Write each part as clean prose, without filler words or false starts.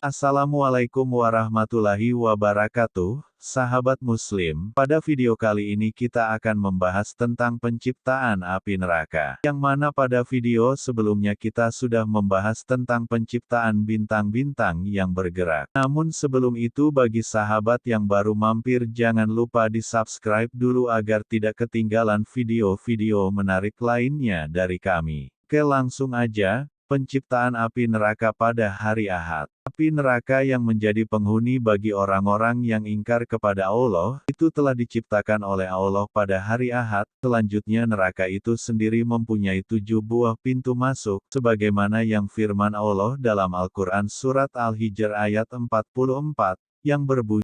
Assalamualaikum warahmatullahi wabarakatuh, sahabat muslim. Pada video kali ini kita akan membahas tentang penciptaan api neraka. Yang mana pada video sebelumnya kita sudah membahas tentang penciptaan bintang-bintang yang bergerak. Namun sebelum itu bagi sahabat yang baru mampir jangan lupa di subscribe dulu agar tidak ketinggalan video-video menarik lainnya dari kami. Oke langsung aja. Penciptaan api neraka pada hari Ahad. Api neraka yang menjadi penghuni bagi orang-orang yang ingkar kepada Allah, itu telah diciptakan oleh Allah pada hari Ahad. Selanjutnya neraka itu sendiri mempunyai 7 buah pintu masuk, sebagaimana yang firman Allah dalam Al-Quran Surat Al-Hijr ayat 44, yang berbunyi,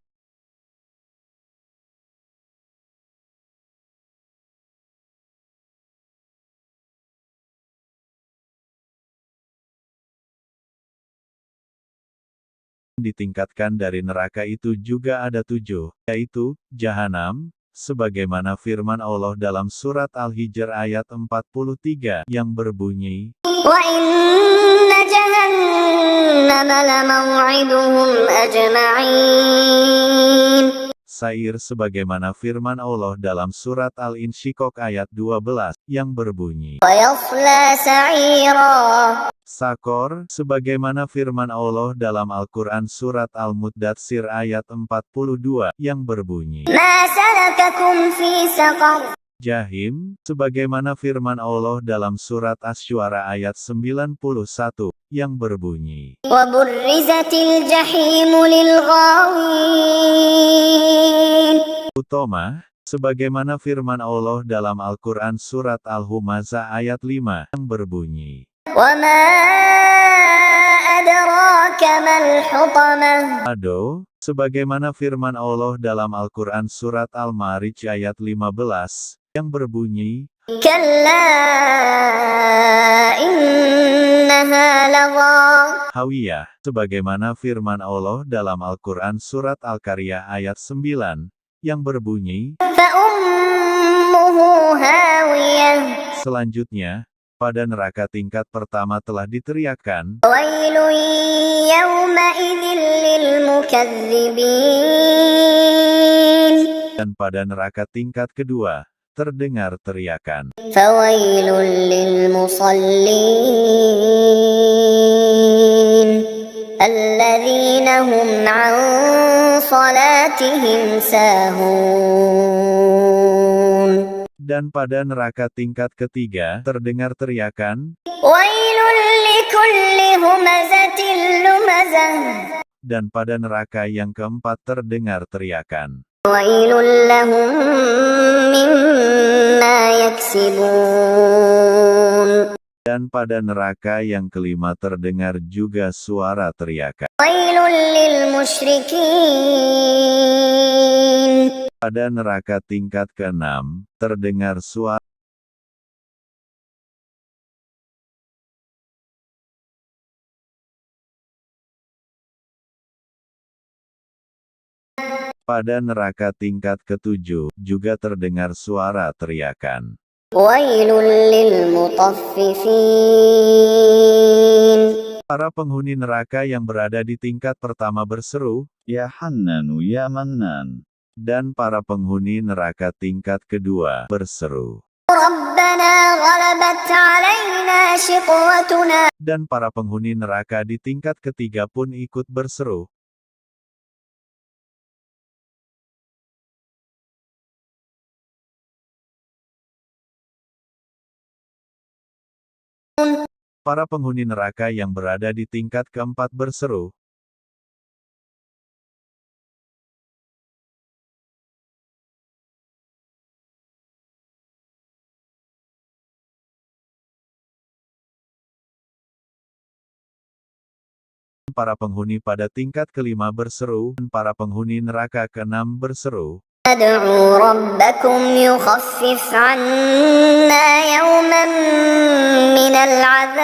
ditingkatkan dari neraka itu juga ada 7, yaitu, Jahanam, sebagaimana firman Allah dalam surat Al-Hijr ayat 43, yang berbunyi, Wa inna jahannama lamaw'iduhum ajma'in. Sair sebagaimana firman Allah dalam surat Al-Insyiqaq ayat 12, yang berbunyi, Wa yasla sa'ira. Sakor, sebagaimana firman Allah dalam Al-Quran Surat Al-Muddatsir ayat 42, yang berbunyi, Ma salakakum fi saqar. Jahim, sebagaimana firman Allah dalam Surat Asy-Syu'ara ayat 91, yang berbunyi, Wa burrizatil jahimu lil ghawin. Utama, sebagaimana firman Allah dalam Al-Quran Surat Al-Humazah ayat 5, yang berbunyi, Wa ma adraka mal hutamah. Ado, sebagaimana firman Allah dalam Al-Quran Surat Al-Ma'arij ayat 15, yang berbunyi, Kalla innaha lagha. Hawiyah, sebagaimana firman Allah dalam Al-Quran Surat Al-Qaryah ayat 9, yang berbunyi, Fa ummuhu hawiyah. selanjutnya, pada neraka tingkat pertama telah diteriakkan, Wailun yawma'idhin lil mukazzibin. dan pada neraka tingkat kedua, terdengar teriakan, Fawailun lil musallin. Alladzina hum an salatihim sahun. dan pada neraka tingkat ketiga, terdengar teriakan, Wailun likulli humazatin lumazah. dan pada neraka yang keempat terdengar teriakan, Wailun lahum mimma yaksibun. dan pada neraka yang kelima terdengar juga suara teriakan. Wailun lil musyrikin. Pada neraka tingkat keenam, terdengar suara. Pada neraka tingkat ketujuh, juga terdengar suara teriakan. Wailun lil mutaffifin. Para penghuni neraka yang berada di tingkat pertama berseru, Ya Hannanu ya Mannan. Dan para penghuni neraka tingkat kedua berseru. Rabbana ghalabat alaina shiqwatuna. Dan para penghuni neraka di tingkat ketiga pun ikut berseru. Para penghuni neraka yang berada di tingkat keempat berseru. Para penghuni pada tingkat kelima berseru, dan para penghuni neraka keenam berseru. Ad'u rabbakum yukhaffif 'anna yawman minal 'adzab.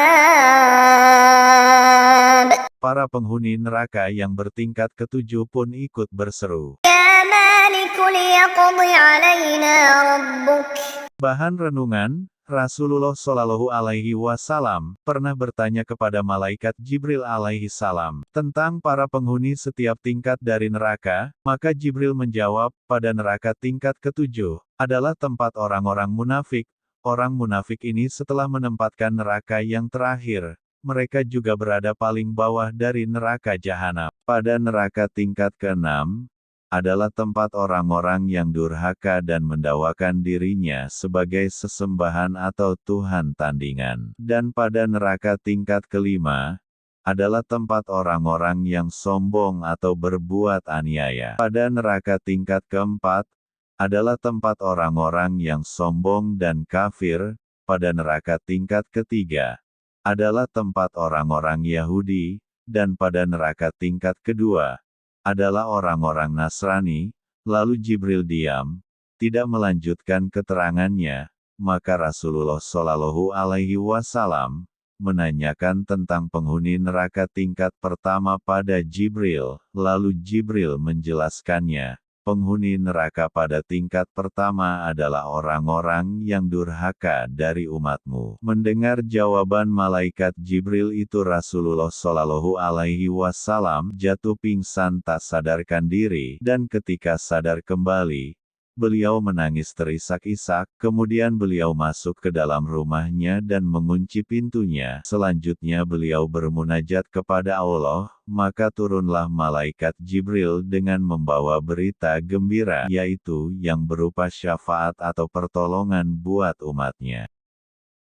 Para penghuni neraka yang bertingkat ketujuh pun ikut berseru. Ya Malik liyaqdi 'alaina rabbuk. Bahan renungan, Rasulullah Shallallahu Alaihi Wasallam pernah bertanya kepada malaikat Jibril alaihi salam tentang para penghuni setiap tingkat dari neraka, maka Jibril menjawab, pada neraka tingkat ketujuh adalah tempat orang-orang munafik. Orang munafik ini setelah menempatkan neraka yang terakhir, mereka juga berada paling bawah dari neraka jahanam. Pada neraka tingkat keenam adalah tempat orang-orang yang durhaka dan mendakwakan dirinya sebagai sesembahan atau Tuhan tandingan. Dan pada neraka tingkat kelima, adalah tempat orang-orang yang sombong atau berbuat aniaya. Pada neraka tingkat keempat, adalah tempat orang-orang yang sombong dan kafir. Pada neraka tingkat ketiga, adalah tempat orang-orang Yahudi, dan pada neraka tingkat kedua, adalah orang-orang Nasrani. Lalu Jibril diam, tidak melanjutkan keterangannya, maka Rasulullah Shallallahu Alaihi Wasallam menanyakan tentang penghuni neraka tingkat pertama pada Jibril, lalu Jibril menjelaskannya. Penghuni neraka pada tingkat pertama adalah orang-orang yang durhaka dari umatmu. Mendengar jawaban malaikat Jibril itu, Rasulullah Shallallahu Alaihi Wasallam jatuh pingsan tak sadarkan diri, dan ketika sadar kembali, beliau menangis terisak-isak. Kemudian beliau masuk ke dalam rumahnya dan mengunci pintunya. Selanjutnya beliau bermunajat kepada Allah, maka turunlah malaikat Jibril dengan membawa berita gembira, yaitu yang berupa syafaat atau pertolongan buat umatnya.